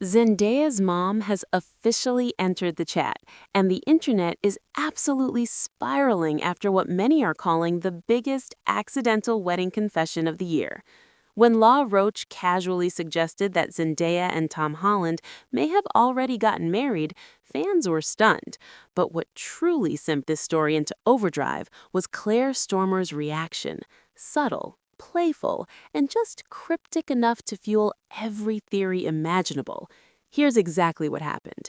Zendaya's mom has officially entered the chat, and the internet is absolutely spiraling after what many are calling the biggest accidental wedding confession of the year. When Law Roach casually suggested that Zendaya and Tom Holland may have already gotten married, fans were stunned. But what truly sent this story into overdrive was Claire Stoermer's reaction. Subtle, playful, and just cryptic enough to fuel every theory imaginable. Here's exactly what happened.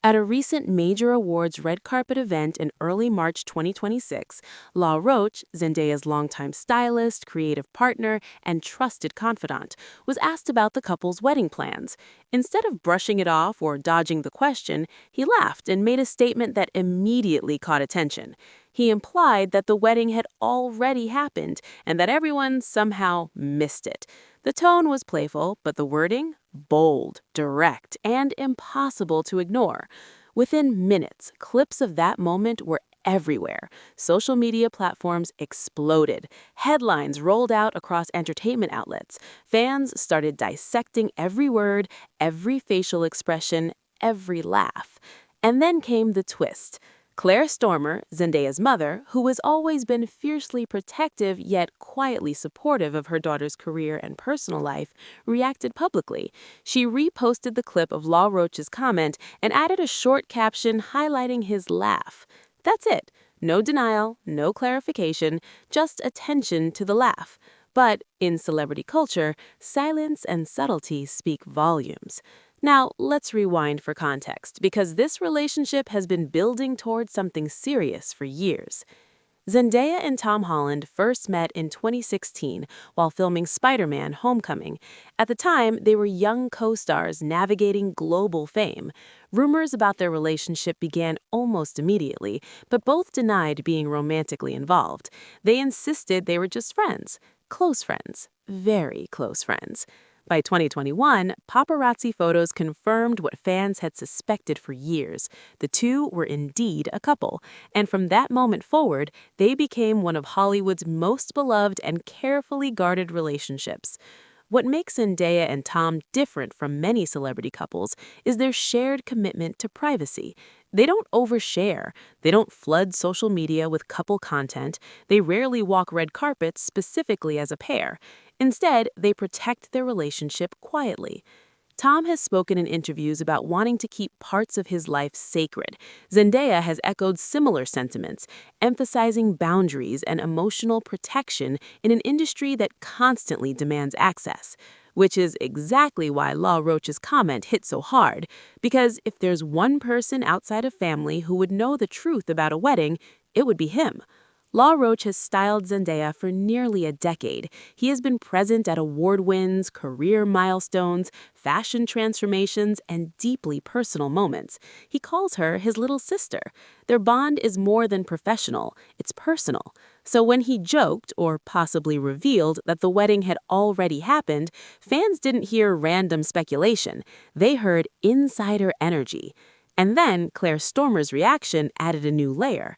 At a recent major awards red carpet event in early March 2026, Law Roach, Zendaya's longtime stylist, creative partner, and trusted confidant, was asked about the couple's wedding plans. Instead of brushing it off or dodging the question, he laughed and made a statement that immediately caught attention. He implied that the wedding had already happened and that everyone somehow missed it. The tone was playful, but the wording? Bold, direct, and impossible to ignore. Within minutes, clips of that moment were everywhere. Social media platforms exploded. Headlines rolled out across entertainment outlets. Fans started dissecting every word, every facial expression, every laugh. And then came the twist. Claire Stoermer, Zendaya's mother, who has always been fiercely protective yet quietly supportive of her daughter's career and personal life, reacted publicly. She reposted the clip of Law Roach's comment and added a short caption highlighting his laugh. That's it. No denial, no clarification, just attention to the laugh. But in celebrity culture, silence and subtlety speak volumes. Now, let's rewind for context, because this relationship has been building towards something serious for years. Zendaya and Tom Holland first met in 2016 while filming Spider-Man: Homecoming. At the time, they were young co-stars navigating global fame. Rumors about their relationship began almost immediately, but both denied being romantically involved. They insisted they were just friends. Close friends. Very close friends. By 2021, paparazzi photos confirmed what fans had suspected for years. The two were indeed a couple, and from that moment forward, they became one of Hollywood's most beloved and carefully guarded relationships. What makes Zendaya and Tom different from many celebrity couples is their shared commitment to privacy. They don't overshare. They don't flood social media with couple content. They rarely walk red carpets specifically as a pair. Instead, they protect their relationship quietly. Tom has spoken in interviews about wanting to keep parts of his life sacred. Zendaya has echoed similar sentiments, emphasizing boundaries and emotional protection in an industry that constantly demands access. Which is exactly why Law Roach's comment hit so hard, because if there's one person outside of family who would know the truth about a wedding, it would be him. Law Roach has styled Zendaya for nearly a decade. He has been present at award wins, career milestones, fashion transformations, and deeply personal moments. He calls her his little sister. Their bond is more than professional, it's personal. So when he joked, or possibly revealed, that the wedding had already happened, fans didn't hear random speculation. They heard insider energy. And then Claire Stoermer's reaction added a new layer.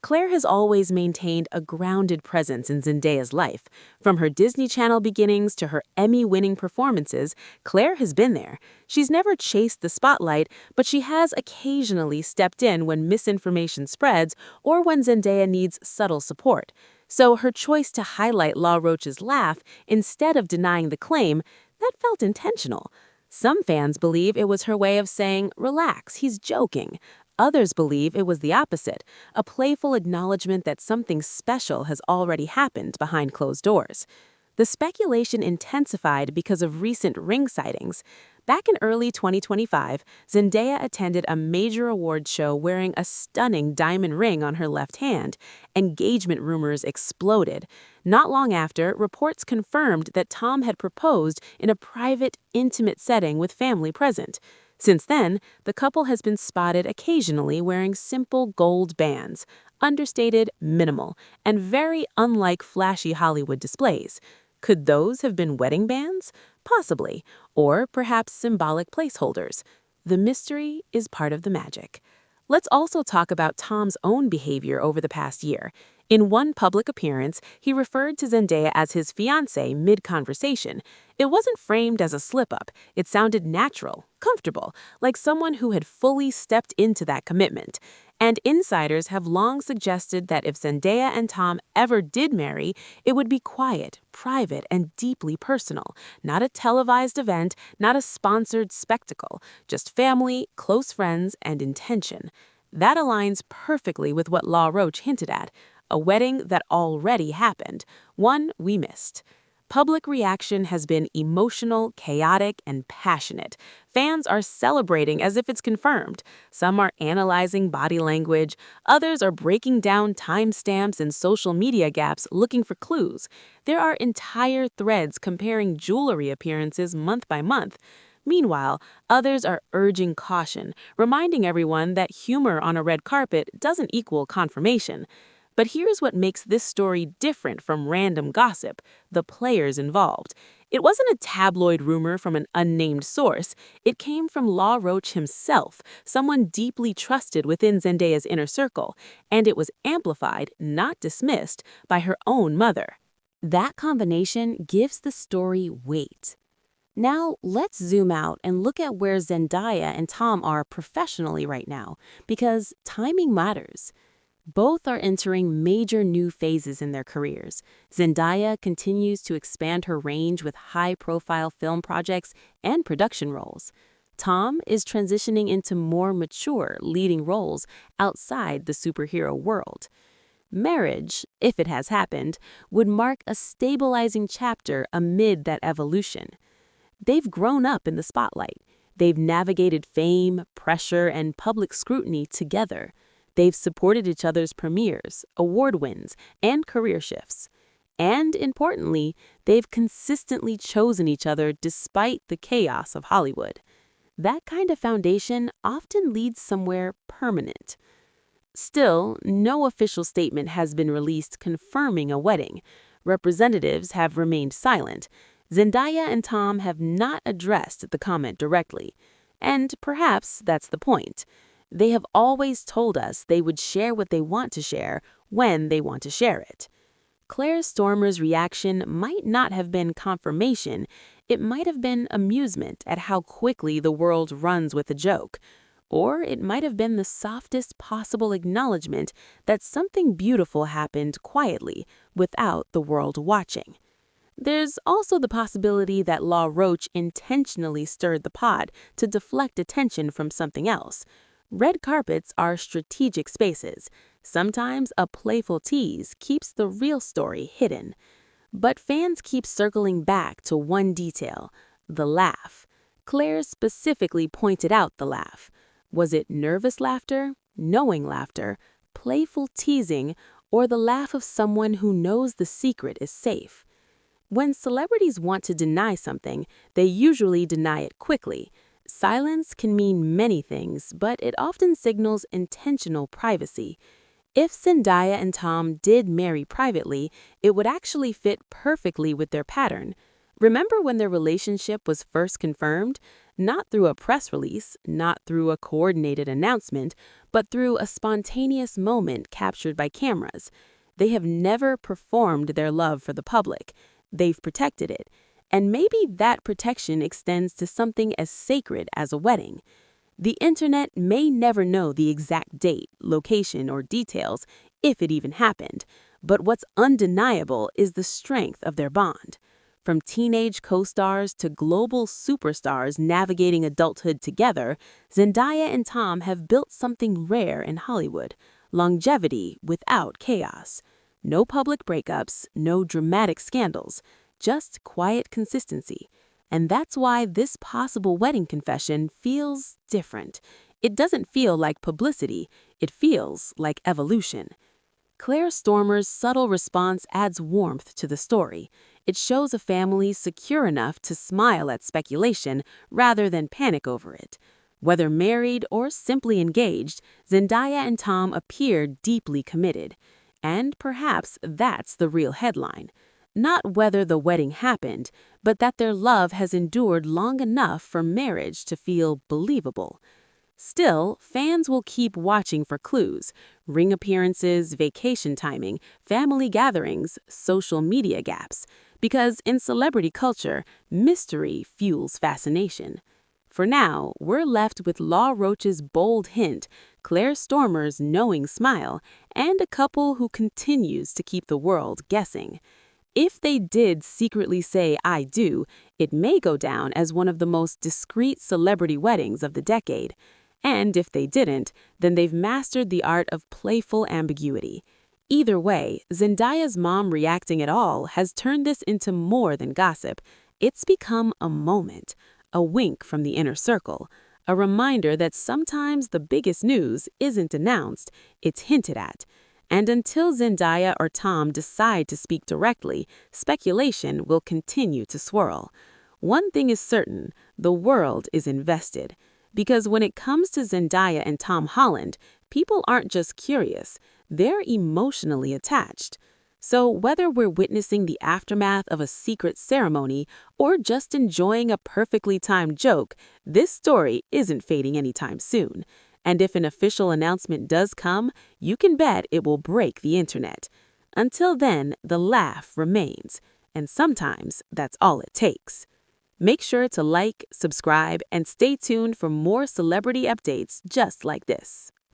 Claire has always maintained a grounded presence in Zendaya's life. From her Disney Channel beginnings to her Emmy-winning performances, Claire has been there. She's never chased the spotlight, but she has occasionally stepped in when misinformation spreads or when Zendaya needs subtle support. So her choice to highlight Law Roach's laugh instead of denying the claim, that felt intentional. Some fans believe it was her way of saying, "Relax, he's joking." Others believe it was the opposite, a playful acknowledgement that something special has already happened behind closed doors. The speculation intensified because of recent ring sightings. Back in early 2025, Zendaya attended a major awards show wearing a stunning diamond ring on her left hand. Engagement rumors exploded. Not long after, reports confirmed that Tom had proposed in a private, intimate setting with family present. Since then, the couple has been spotted occasionally wearing simple gold bands, understated, minimal, and very unlike flashy Hollywood displays. Could those have been wedding bands? Possibly, or perhaps symbolic placeholders. The mystery is part of the magic. Let's also talk about Tom's own behavior over the past year. In one public appearance, he referred to Zendaya as his fiancée mid-conversation. It wasn't framed as a slip-up. It sounded natural, comfortable, like someone who had fully stepped into that commitment. And insiders have long suggested that if Zendaya and Tom ever did marry, it would be quiet, private, and deeply personal. Not a televised event, not a sponsored spectacle, just family, close friends, and intention. That aligns perfectly with what Law Roach hinted at. A wedding that already happened, one we missed. Public reaction has been emotional, chaotic, and passionate. Fans are celebrating as if it's confirmed. Some are analyzing body language. Others are breaking down timestamps and social media gaps looking for clues. There are entire threads comparing jewelry appearances month by month. Meanwhile, others are urging caution, reminding everyone that humor on a red carpet doesn't equal confirmation. But here's what makes this story different from random gossip: the players involved. It wasn't a tabloid rumor from an unnamed source. It came from Law Roach himself, someone deeply trusted within Zendaya's inner circle, and it was amplified, not dismissed, by her own mother. That combination gives the story weight. Now, let's zoom out and look at where Zendaya and Tom are professionally right now, because timing matters. Both are entering major new phases in their careers. Zendaya continues to expand her range with high-profile film projects and production roles. Tom is transitioning into more mature leading roles outside the superhero world. Marriage, if it has happened, would mark a stabilizing chapter amid that evolution. They've grown up in the spotlight. They've navigated fame, pressure, and public scrutiny together. They've supported each other's premieres, award wins, and career shifts. And importantly, they've consistently chosen each other despite the chaos of Hollywood. That kind of foundation often leads somewhere permanent. Still, no official statement has been released confirming a wedding. Representatives have remained silent. Zendaya and Tom have not addressed the comment directly. And perhaps that's the point. They have always told us they would share what they want to share when they want to share it. Claire Stoermer's reaction might not have been confirmation. It might have been amusement at how quickly the world runs with a joke. Or it might have been the softest possible acknowledgement that something beautiful happened quietly, without the world watching. There's also the possibility that Law Roach intentionally stirred the pot to deflect attention from something else. Red carpets are strategic spaces. Sometimes a playful tease keeps the real story hidden. But fans keep circling back to one detail: the laugh. Claire specifically pointed out the laugh. Was it nervous laughter, knowing laughter, playful teasing, or the laugh of someone who knows the secret is safe? When celebrities want to deny something, they usually deny it quickly. Silence can mean many things, but it often signals intentional privacy. If Zendaya and Tom did marry privately, it would actually fit perfectly with their pattern. Remember when their relationship was first confirmed? Not through a press release, not through a coordinated announcement, but through a spontaneous moment captured by cameras. They have never performed their love for the public. They've protected it. And maybe that protection extends to something as sacred as a wedding. The internet may never know the exact date, location, or details, if it even happened, but what's undeniable is the strength of their bond. From teenage co-stars to global superstars navigating adulthood together, Zendaya and Tom have built something rare in Hollywood: longevity without chaos. No public breakups, no dramatic scandals, just quiet consistency. And that's why this possible wedding confession feels different. It doesn't feel like publicity, it feels like evolution. Claire Stoermer's subtle response adds warmth to the story. It shows a family secure enough to smile at speculation rather than panic over it. Whether married or simply engaged, Zendaya and Tom appear deeply committed. And perhaps that's the real headline. Not whether the wedding happened, but that their love has endured long enough for marriage to feel believable. Still, fans will keep watching for clues: ring appearances, vacation timing, family gatherings, social media gaps. Because in celebrity culture, mystery fuels fascination. For now, we're left with Law Roach's bold hint, Claire Stoermer's knowing smile, and a couple who continues to keep the world guessing. If they did secretly say "I do," it may go down as one of the most discreet celebrity weddings of the decade. And if they didn't, then they've mastered the art of playful ambiguity. Either way, Zendaya's mom reacting at all has turned this into more than gossip. It's become a moment, a wink from the inner circle, a reminder that sometimes the biggest news isn't announced, it's hinted at. And until Zendaya or Tom decide to speak directly, speculation will continue to swirl. One thing is certain: the world is invested. Because when it comes to Zendaya and Tom Holland, people aren't just curious, they're emotionally attached. So whether we're witnessing the aftermath of a secret ceremony or just enjoying a perfectly timed joke, this story isn't fading anytime soon. And if an official announcement does come, you can bet it will break the internet. Until then, the laugh remains. And sometimes that's all it takes. Make sure to like, subscribe, and stay tuned for more celebrity updates just like this.